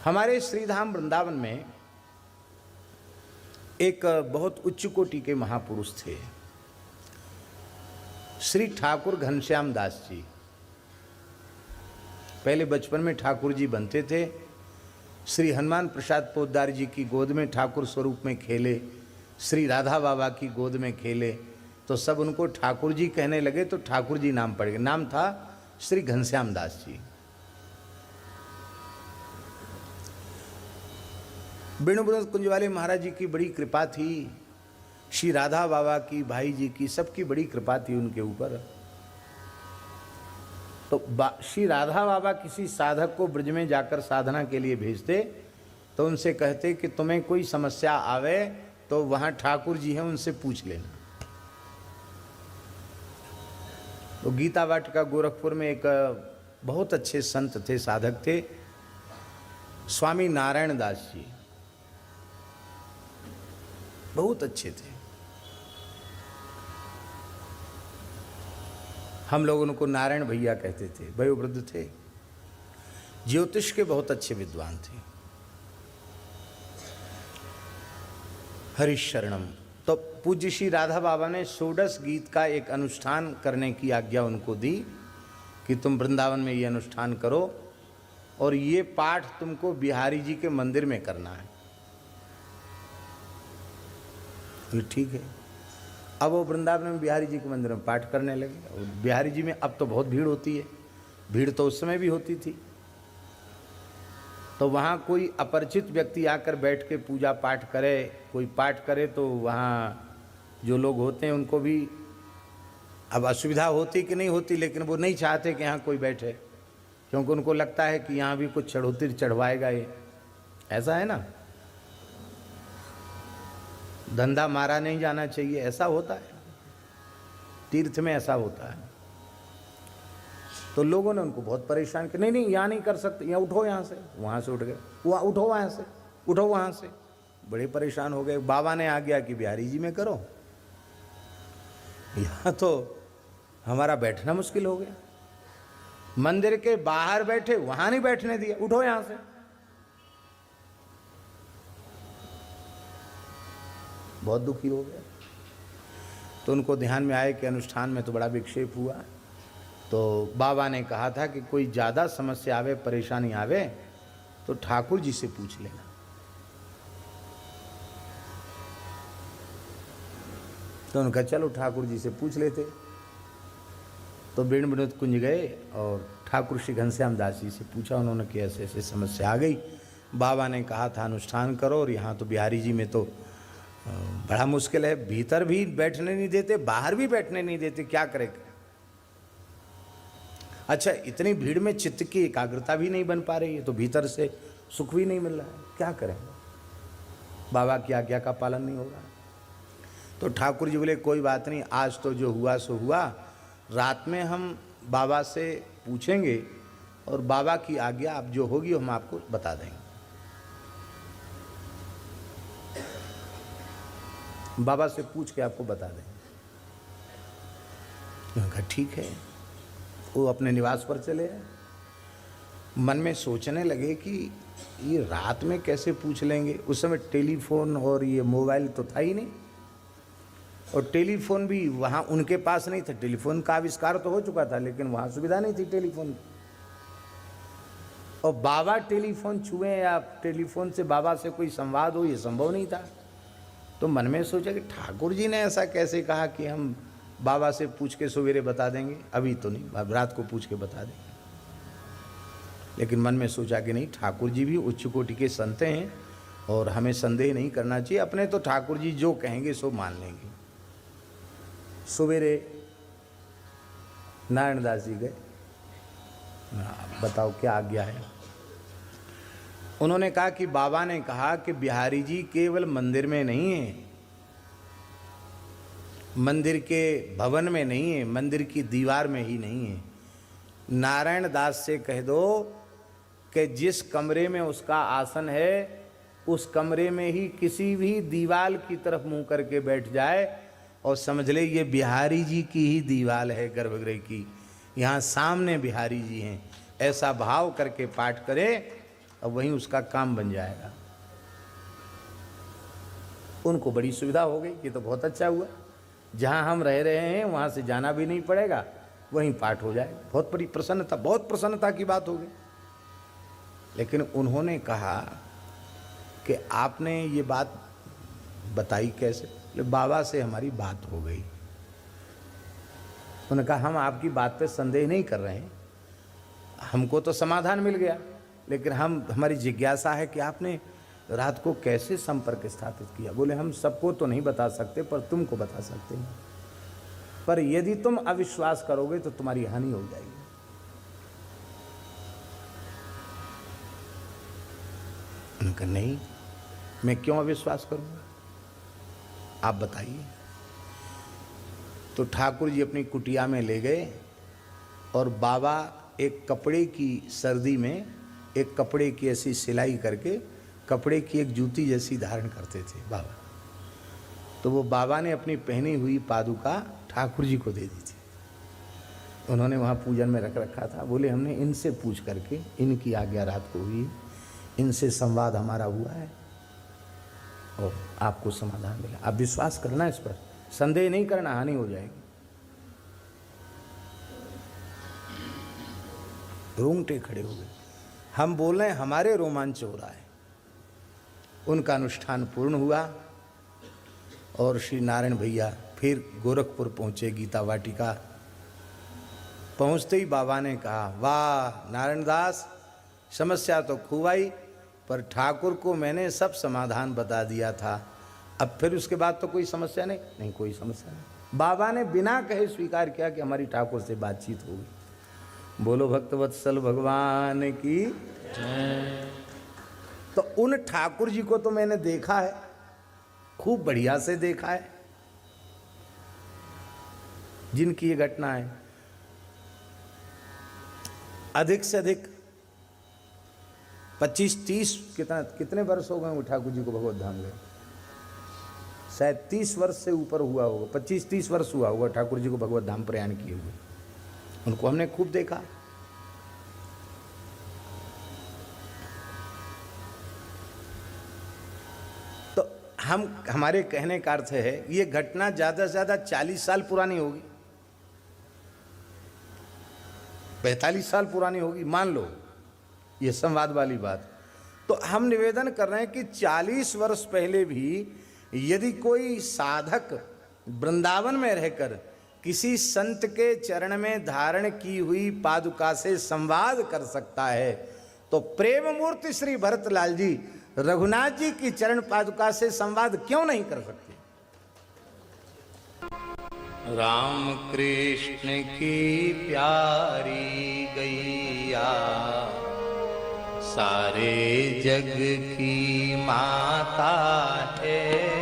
हमारे श्रीधाम वृंदावन में एक बहुत उच्च कोटि के महापुरुष थे, श्री ठाकुर घनश्याम दास जी। पहले बचपन में ठाकुर जी बनते थे, श्री हनुमान प्रसाद पोद्दार जी की गोद में ठाकुर स्वरूप में खेले, श्री राधा बाबा की गोद में खेले, तो सब उनको ठाकुर जी कहने लगे, तो ठाकुर जी नाम पड़ गया। नाम था श्री घनश्याम दास जी। वेणुवृंद कुंज वाले महाराज जी की बड़ी कृपा थी, श्री राधा बाबा की, भाई जी की, सबकी बड़ी कृपा थी उनके ऊपर। तो श्री राधा बाबा किसी साधक को ब्रज में जाकर साधना के लिए भेजते, तो उनसे कहते कि तुम्हें कोई समस्या आवे तो वहाँ ठाकुर जी हैं, उनसे पूछ लेना। तो गीता वाटिका गोरखपुर में एक बहुत अच्छे संत थे, साधक थे, स्वामी नारायण दास जी, बहुत अच्छे थे। हम लोग उनको नारायण भैया कहते थे, वयोवृद्ध थे, ज्योतिष के बहुत अच्छे विद्वान थे। हरिश शरणम। तो पूज्य श्री राधा बाबा ने षोडश गीत का एक अनुष्ठान करने की आज्ञा उनको दी कि तुम वृंदावन में ये अनुष्ठान करो और ये पाठ तुमको बिहारी जी के मंदिर में करना है। ठीक है। अब वो वृंदावन में बिहारी जी के मंदिर में पाठ करने लगे। और बिहारी जी में अब तो बहुत भीड़ होती है, भीड़ तो उस समय भी होती थी। तो वहाँ कोई अपरिचित व्यक्ति आकर बैठ के पूजा पाठ करे, कोई पाठ करे, तो वहाँ जो लोग होते हैं उनको भी अब असुविधा होती कि नहीं होती, लेकिन वो नहीं चाहते कि यहाँ कोई बैठे, क्योंकि उनको लगता है कि यहाँ भी कुछ चढ़ोतिर चढ़वाएगा ये। ऐसा है ना, धंधा मारा नहीं जाना चाहिए, ऐसा होता है, तीर्थ में ऐसा होता है। तो लोगों ने उनको बहुत परेशान किया, नहीं नहीं यहाँ नहीं कर सकते, यहाँ उठो, यहाँ से, वहाँ से उठ गए, वहाँ उठो, वहाँ से उठो, वहाँ से, बड़े परेशान हो गए। बाबा ने आ गया कि बिहारी जी में करो, यहाँ तो हमारा बैठना मुश्किल हो गया। मंदिर के बाहर बैठे, वहाँ नहीं बैठने दिया, उठो यहाँ से। बहुत दुखी हो गया। तो उनको ध्यान में आए कि अनुष्ठान में तो बड़ा विक्षेप हुआ। तो बाबा ने कहा था कि कोई ज़्यादा समस्या आवे, परेशानी आवे, तो ठाकुर जी से पूछ लेना। तो उनका चलो ठाकुर जी से पूछ लेते। तो वेणुवृंद कुंज गए और ठाकुर श्री घनश्याम दास जी से पूछा उन्होंने कि ऐसे ऐसे समस्या आ गई। बाबा ने कहा था अनुष्ठान करो, और यहाँ तो बिहारी जी में तो बड़ा मुश्किल है, भीतर भी बैठने नहीं देते, बाहर भी बैठने नहीं देते, क्या करें। अच्छा, इतनी भीड़ में चित्त की एकाग्रता भी नहीं बन पा रही है, तो भीतर से सुख भी नहीं मिल रहा है, क्या करें। बाबा की आज्ञा का पालन नहीं हो रहा। तो ठाकुर जी बोले कोई बात नहीं, आज तो जो हुआ सो हुआ, रात में हम बाबा से पूछेंगे और बाबा की आज्ञा अब जो होगी हम आपको बता देंगे। बाबा से पूछ के आपको बता देंगे। कहा ठीक है। वो अपने निवास पर चले आए। मन में सोचने लगे कि ये रात में कैसे पूछ लेंगे। उस समय टेलीफोन और ये मोबाइल तो था ही नहीं, और टेलीफोन भी वहाँ उनके पास नहीं था। टेलीफोन का आविष्कार तो हो चुका था, लेकिन वहाँ सुविधा नहीं थी टेलीफोन। और बाबा टेलीफोन छुए या टेलीफोन से बाबा से कोई संवाद हो, ये संभव नहीं था। तो मन में सोचा कि ठाकुर जी ने ऐसा कैसे कहा कि हम बाबा से पूछ के सवेरे बता देंगे, अभी तो नहीं, अब रात को पूछ के बता देंगे। लेकिन मन में सोचा कि नहीं, ठाकुर जी भी उच्च कोटि के संत हैं और हमें संदेह नहीं करना चाहिए, अपने तो ठाकुर जी जो कहेंगे सो मान लेंगे। सवेरे नारायण दास जी गए, बताओ क्या आज्ञा है। उन्होंने कहा कि बाबा ने कहा कि बिहारी जी केवल मंदिर में नहीं है, मंदिर के भवन में नहीं है, मंदिर की दीवार में ही नहीं है। नारायण दास से कह दो कि जिस कमरे में उसका आसन है, उस कमरे में ही किसी भी दीवार की तरफ मुंह करके बैठ जाए और समझ ले ये बिहारी जी की ही दीवार है, गर्भगृह की, यहाँ सामने बिहारी जी हैं, ऐसा भाव करके पाठ करे अब वहीं उसका काम बन जाएगा। उनको बड़ी सुविधा हो गई कि तो बहुत अच्छा हुआ, जहाँ हम रह रहे हैं वहाँ से जाना भी नहीं पड़ेगा, वहीं पाठ हो जाएगा। बहुत बड़ी प्रसन्नता, बहुत प्रसन्नता की बात हो गई। लेकिन उन्होंने कहा कि आपने ये बात बताई कैसे? बाबा से हमारी बात हो गई। उन्होंने कहा हम आपकी बात पे संदेह नहीं कर रहे हैं, हमको तो समाधान मिल गया, लेकिन हमारी जिज्ञासा है कि आपने रात को कैसे संपर्क स्थापित किया। बोले हम सबको तो नहीं बता सकते, पर तुमको बता सकते हैं, पर यदि तुम अविश्वास करोगे तो तुम्हारी हानि हो जाएगी। उनका नहीं, मैं क्यों अविश्वास करूंगा, आप बताइए। तो ठाकुर जी अपनी कुटिया में ले गए और बाबा एक कपड़े की सर्दी में एक कपड़े की ऐसी सिलाई करके कपड़े की एक जूती जैसी धारण करते थे बाबा। तो वो बाबा ने अपनी पहनी हुई पादुका ठाकुर जी को दे दी थी। उन्होंने वहाँ पूजन में रख रखा था। बोले हमने इनसे पूछ करके, इनकी आज्ञा रात को हुई, इनसे संवाद हमारा हुआ है और आपको समाधान मिला। आप विश्वास करना, इस पर संदेह नहीं करना, हानि हो जाएगी। रोंगटे खड़े हो गए। हम बोल रहे हैं, हमारे रोमांच हो रहा है। उनका अनुष्ठान पूर्ण हुआ और श्री नारायण भैया फिर गोरखपुर पहुँचे, गीता वाटिका। पहुँचते ही बाबा ने कहा, वाह नारायण दास, समस्या तो खूब आई, पर ठाकुर को मैंने सब समाधान बता दिया था। अब फिर उसके बाद तो कोई समस्या नहीं, कोई समस्या नहीं। बाबा ने बिना कहे स्वीकार किया कि हमारी ठाकुर से बातचीत हो गई। बोलो भक्तवत्सल भगवान की। तो उन ठाकुर जी को तो मैंने देखा है, खूब बढ़िया से देखा है, जिनकी ये घटना है। अधिक से अधिक 25-30 कितने वर्ष हो गए वो ठाकुर जी को भगवत धाम गए? शायद 30 वर्ष से ऊपर हुआ होगा, 25-30 वर्ष हुआ होगा ठाकुर जी को भगवत धाम प्रयाण किए हुए। उनको हमने खूब देखा। तो हमारे कहने का अर्थ है, ये घटना ज्यादा से ज्यादा 40 साल पुरानी होगी, 45 साल पुरानी होगी, मान लो ये संवाद वाली बात। तो हम निवेदन कर रहे हैं कि 40 वर्ष पहले भी यदि कोई साधक वृंदावन में रहकर किसी संत के चरण में धारण की हुई पादुका से संवाद कर सकता है, तो प्रेम मूर्ति श्री भरतलाल जी रघुनाथ जी की चरण पादुका से संवाद क्यों नहीं कर सकते? राम कृष्ण की प्यारी गैया सारे जग की माता है।